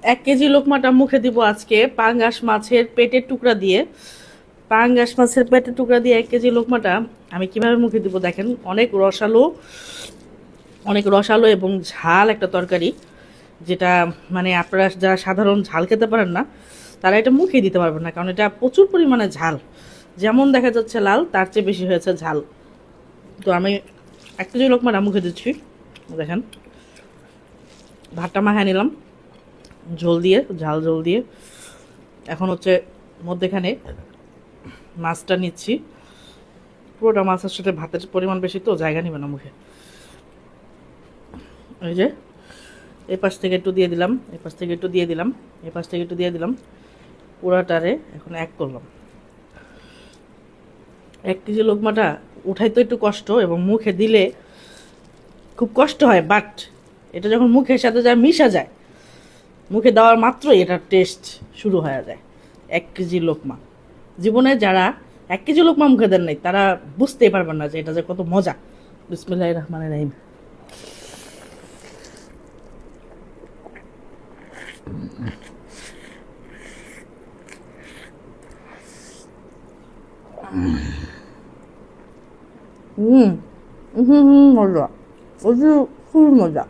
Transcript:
1 KG লোকমাটা মুখে দিব আজকে পাঙ্গাস মাছের পেটের টুকরা দিয়ে। পাঙ্গাস মাছের পেটের টুকরা দিয়ে 1 কেজি লোকমাটা আমি কিভাবে মুখে দিব দেখেন। অনেক রসালো এবং ঝাল একটা তরকারি, যেটা মানে আপনারা যারা সাধারণ ঝাল খেতে পারেন না তারা এটা মুখে দিতে পারবেন না, কারণ এটা প্রচুর পরিমাণে ঝাল। যেমন দেখা যাচ্ছে লাল, তার চেয়ে বেশি হয়েছে ঝাল। তো আমি 1 কেজি লোকমাটা মুখে দিচ্ছি। দেখেন, ভাতটা মাখায় নিলাম ঝোল দিয়ে, ঝাল ঝোল দিয়ে। এখন হচ্ছে মধ্যেখানে মাছটা নিচ্ছি। পুরোটা মাছের সাথে ভাতের পরিমাণ বেশি তো জায়গা নিবে না মুখে। এই যে এই পাশ থেকে একটু দিয়ে দিলাম, এই পাশ থেকে একটু দিয়ে দিলাম, এই পাশ থেকে একটু দিয়ে দিলাম, পুরাটারে এখন এক করলাম। 1 কেজি লোকমাটা উঠাই তো একটু কষ্ট, এবং মুখে দিলে খুব কষ্ট হয়, বাট এটা যখন মুখের সাথে যা মিশা যায়, মুখে দেওয়ার মাত্রই এটার টেস্ট শুরু হয়ে যায়। 1 কেজি লোকমা, জীবনে যারা 1 কেজি লোকমা মুখে দেন নাই তারা বুঝতেই পারবেন না যে এটা যে কত মজা। বিসমিল্লাহির রহমানির রহিম। হুম হুম হুম, মজা, প্রচুর খুব মজা।